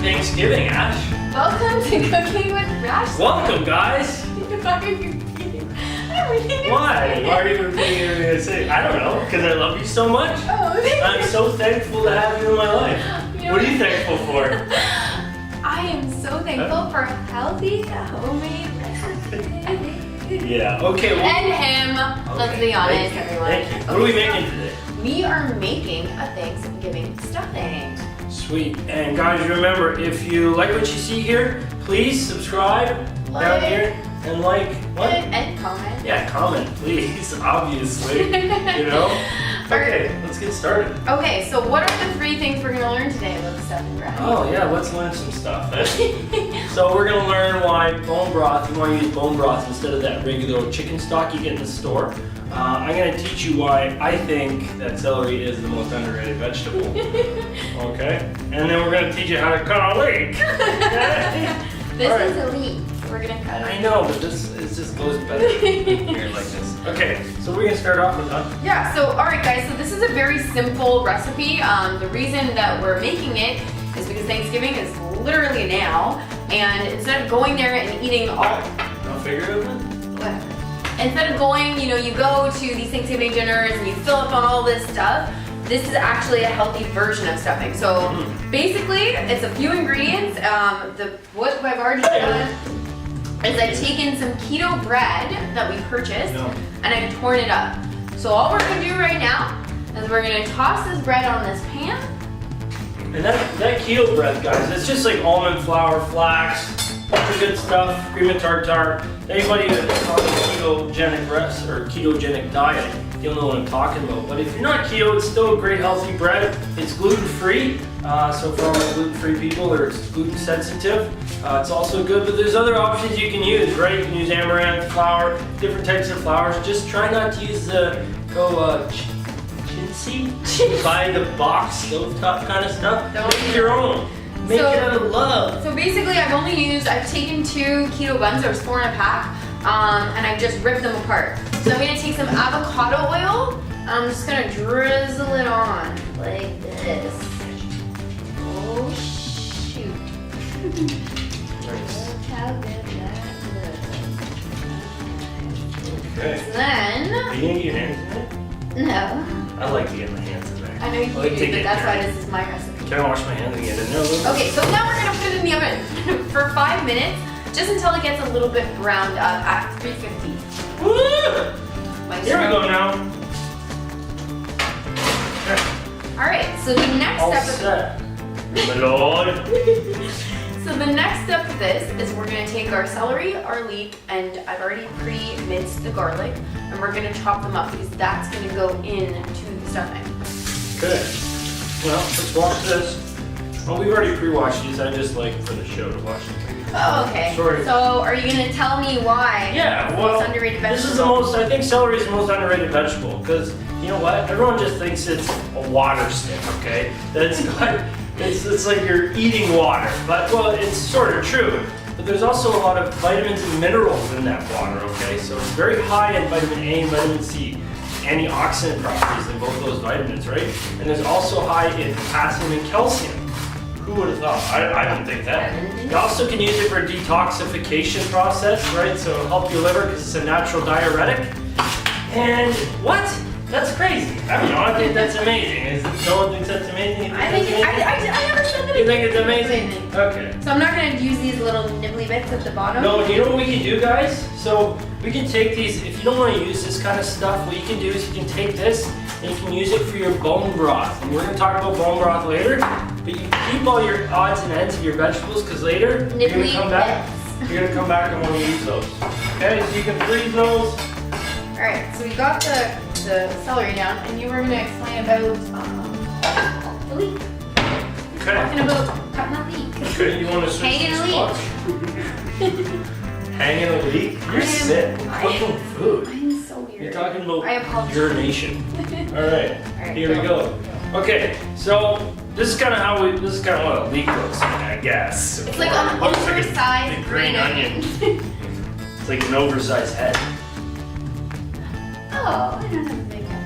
Thanksgiving, Ash. Welcome to Cooking with Brashley. Welcome, guys. Why are you repeating? Why? Why are you repeating everything I say? I don't know, because I love you so much. Oh, I'm so thankful to have you in my life. What are you thankful for? I am so thankful for healthy, homemade recipes. Yeah, okay. Well, And him, let's be honest, everyone. Thank you. What are we making today? We are making a Thanksgiving stuffing. Sweet. And guys, remember, if you like what you see here, please subscribe down here and like. What? And comment. Yeah, comment, please, obviously, you know? Okay, let's get started. Okay, so what are the 3 things we're going to learn today about stuffing bread? Oh yeah, let's learn some stuff. So we're going to learn why bone broth, you want to use bone broth instead of that regular chicken stock you get in the store. I'm going to teach you why I think that celery is the most underrated vegetable. Okay? And then we're going to teach you how to cut a leek. This All right. is a leek. We're going to cut it. I know, but this it just goes better here like this. Okay, so we're going to start off with that. Yeah, so alright guys, so this is a very simple recipe. The reason that we're making it is because Thanksgiving is literally now, and instead of going there and eating all... No figuratively? Whatever. Instead of going, you know, you go to these Thanksgiving dinners and you fill up on all this stuff, this is actually a healthy version of stuffing. So basically, it's a few ingredients. What I've already done is I've taken some keto bread that we purchased and I've torn it up. So all we're gonna do right now is we're gonna toss this bread on this pan. And that keto bread, guys, it's just like almond flour, flax, bunch of good stuff, cream of tartare. Anybody that's on a ketogenic rest or ketogenic diet, you'll know what I'm talking about. But if you're not keto, it's still a great healthy bread. It's gluten-free, so for all the gluten-free people or it's gluten sensitive, it's also good. But there's other options you can use, right? You can use amaranth flour, different types of flours. Just try not to use the chintzy, buy the box stovetop kind of stuff. Make your own. Make it out of love. So basically, I've taken 2 keto buns, there was 4 in a pack, and I just ripped them apart. So I'm gonna take some avocado oil, and I'm just gonna drizzle it on like this. Oh shoot. Nice. Look how good that looks. Okay. So then, Are you gonna get your hands in it? no. I like to get my hands in there. I know you do, but that's why this is my recipe. Can I wash my hands and get in there a little bit? Okay, so now we're gonna put it in the oven for 5 minutes, just until it gets a little bit browned up at 350. Woo! Here we go now. Alright, so the next All step set. My lord. So the next step of this is we're gonna take our celery, our leek, and I've already pre-minced the garlic, and we're gonna chop them up because that's gonna go into the stuffing. Good. Well, let's wash this. Well, we've already pre-washed these. I just like for the show to wash them. Oh, okay. Sorry. So are you gonna tell me why? Yeah, it's well, the most underrated vegetable? this is the most, I think celery is the most underrated vegetable because, you know what? Everyone just thinks it's a water stick, okay? That's it's like you're eating water, but, well, it's sort of true. But there's also a lot of vitamins and minerals in that water, okay? So it's very high in vitamin A and vitamin C. Antioxidant properties in both those vitamins, right? And there's also high in potassium and calcium. Who would have thought? I don't think that. You also can use it for detoxification process, right? So it'll help your liver because it's a natural diuretic. And what? That's crazy. I don't know. I think that's amazing. No one thinks that's amazing? I think I never said that. You think it's amazing? Okay. So I'm not gonna use these little nibbly bits at the bottom. No, you know what we can do, guys? So we can take these, if you don't want to use this kind of stuff, what you can do is you can take this and you can use it for your bone broth. And we're going to talk about bone broth later, but you keep all your odds and ends of your vegetables because later you're going to come back. You're going to come back and want to use those. Okay, so you can freeze those. Alright, so we got the celery down, and you were going to explain about the leek. Okay. Talking about cutting a leek. Okay, you want to switch Hanging a leek? Hanging a leek? You're sick. Cooking food. I'm so weird. You're talking about I apologize. urination. Alright, here we go. Okay, so this is kind of what a leek looks like, I guess. It's like an oversized big green onion. It's like an oversized head. Oh, I don't have a big head.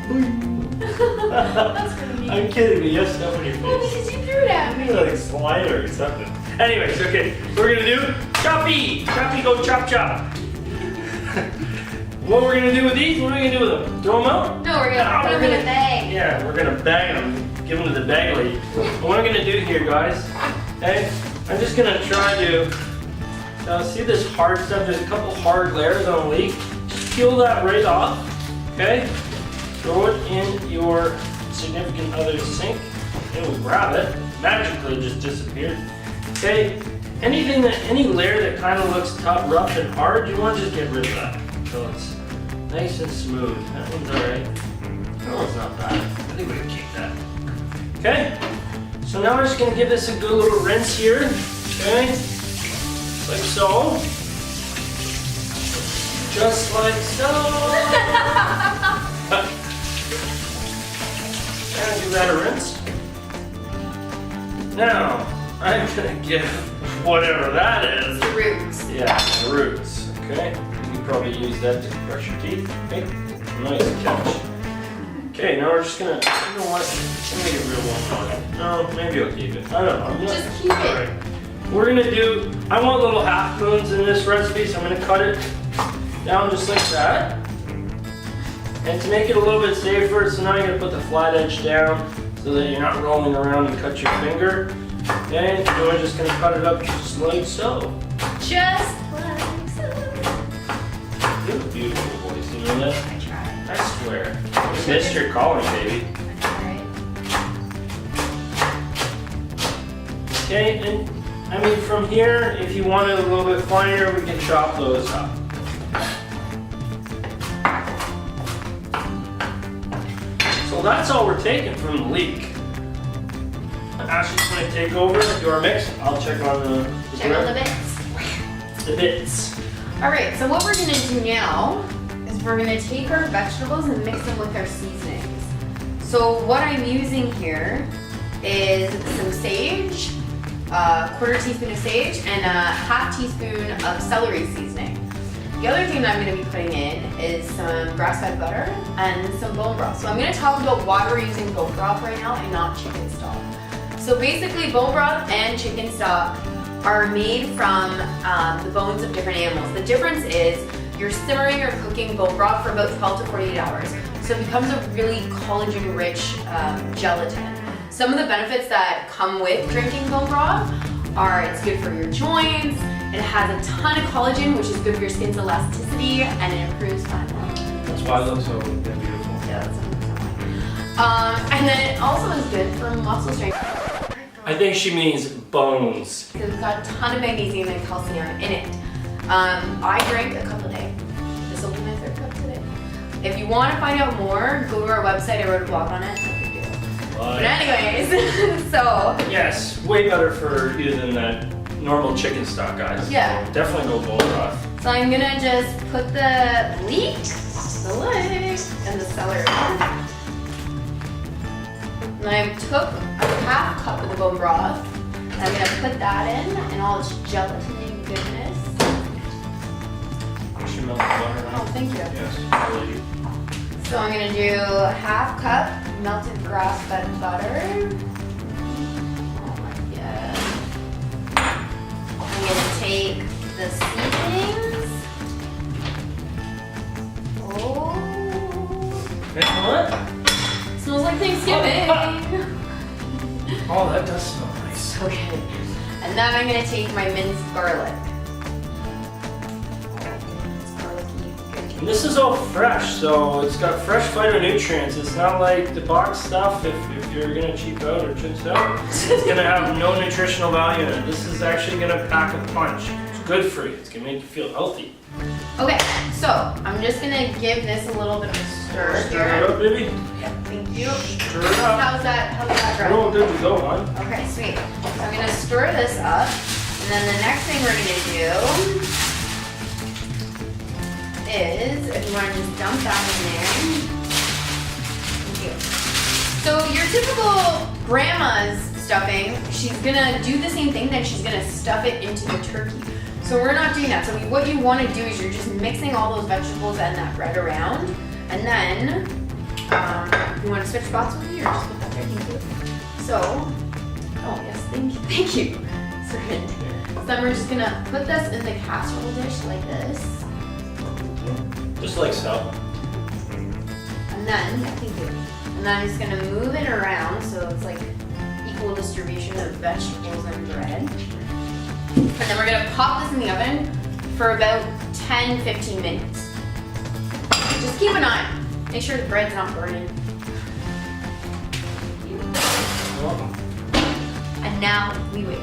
That's really neat. I'm kidding, but you have stuff on your Well, face. because you threw it at me. You're like slime or something. Anyways, okay, we're gonna do choppy. Choppy, go chop chop. What we're gonna do with these? What are we gonna do with them? Throw them out? No, we're gonna put them in a bag. Yeah, we're gonna bag them. Give them to the bag lady. What I'm gonna do here, guys, okay? I'm just gonna try to see this hard stuff. There's a couple hard layers on a leek. Just peel that right off, okay? Throw it in your significant other's sink. It will grab it. Magically, it just disappeared. Okay. Any layer that kind of looks tough, rough, and hard, you want to just get rid of that. So it's nice and smooth. That one's alright. That one's not bad. I think we can keep that. Okay. So now we're just gonna give this a good little rinse here. Okay. Like so. Just like so. And give that a rinse. Now, I'm gonna give whatever that is. The roots. Yeah, the roots. Okay. You can probably use that to brush your teeth. Okay. Nice catch. Okay, now we're just gonna, you know what? Let me get real one on it. No, maybe I'll keep it. I don't know. Just keep it. Right. We're gonna do, I want little half moons in this recipe, so I'm gonna cut it down just like that. And to make it a little bit safer, so now you're gonna put the flat edge down so that you're not rolling around and cut your finger. And we're just gonna cut it up just like so. Just like so. You have a beautiful voice, you know that? I tried. I swear. You missed your calling, baby. Alright. Okay, and I mean from here, if you want it a little bit finer, we can chop those up. So that's all we're taking from the leek. Ashley's gonna take over, do our mix. I'll check on the Check on the bits. The bits. Alright, so what we're gonna do now is we're gonna take our vegetables and mix them with our seasonings. So what I'm using here is some sage, a quarter teaspoon of sage, and a half teaspoon of celery seasoning. The other thing that I'm going to be putting in is some grass-fed butter and some bone broth. So I'm going to talk about why we're using bone broth right now and not chicken stock. So basically bone broth and chicken stock are made from the bones of different animals. The difference is you're simmering or cooking bone broth for about 12 to 48 hours. So it becomes a really collagen-rich gelatin. Some of the benefits that come with drinking bone broth are it's good for your joints, it has a ton of collagen, which is good for your skin's elasticity, and it improves fat loss. That's why I look so beautiful. Yeah, that's and then it also is good for muscle strength. I think she means bones. Because it's got a ton of magnesium and calcium in it. I drink a cup a day. This will be my third cup today. If you want to find out more, go to our website. I wrote a blog on it. But anyways, so. Yes, way better for you than that normal chicken stock, guys. Yeah. So definitely go bone broth. So I'm gonna just put the leek, the leg, and the celery. And I took a half cup of the bone broth. And I'm gonna put that in and all its gelatiny goodness. You should melt the butter now. Oh, thank you. Yes, really. So I'm gonna do half cup melted grass-fed butter. Oh my god. I'm gonna take the seasonings. Oh. Hey, what? Smells like Thanksgiving. Oh, that does smell nice. So good. And then I'm gonna take my minced garlic. And this is all fresh, so it's got fresh phytonutrients. It's not like the box stuff. If you're gonna cheap out or chips out, it's gonna have no nutritional value in it. This is actually gonna pack a punch. It's good for you. It's gonna make you feel healthy. Okay, so I'm just gonna give this a little bit of a stir Stir it up, baby. Yep, thank you. Stir it up. How's that We're Brad? all good to go, hon. Okay, sweet. So I'm gonna stir this up, and then the next thing we're gonna do is, if you wanna just dump that in there. Thank you. So your typical grandma's stuffing, she's gonna do the same thing, then she's gonna stuff it into the turkey. So we're not doing that. So what you wanna do is you're just mixing all those vegetables and that bread around, and then, if you wanna switch spots with me, or just put that there, thank you. So, oh yes, thank you. Good. So then we're just gonna put this in the casserole dish like this. Just like so. And then, I'm just gonna move it around so it's like equal distribution of vegetables and bread. And then we're gonna pop this in the oven for about 10-15 minutes. Just keep an eye. Make sure the bread's not burning. And now we wait.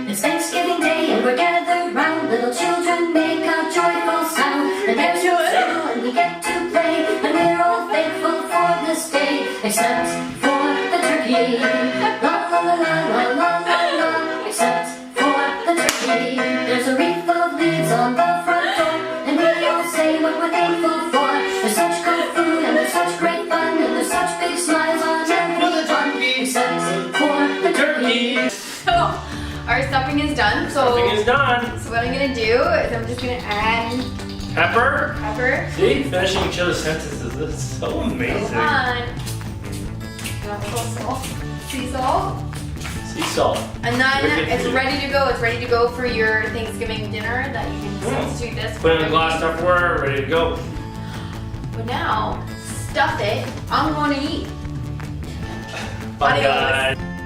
It's Thanksgiving Day and we're gathered round. Little children make a joyful sound. And there's no snow and we get to play. And we're all thankful for this day, except for the turkey. La la la la la la la la. Except for the turkey. There's a wreath of leaves on the front door. And we all say what we're thankful for. There's such good food and there's such great fun. And there's such big smiles on every one. Except for the turkey. So, our stuffing is done. Stuffing is done. So what I'm gonna do is I'm just gonna add Pepper. pepper. See, finishing each other's sentences. This is so amazing. Come on. You want a little salt? Sea salt. Sea salt. And then Very good it's food. ready to go. It's ready to go for your Thanksgiving dinner that you can substitute this. Put it in a glass Tupperware, ready to go. But now, stuff it. I'm going to eat. Bye Adios. guys.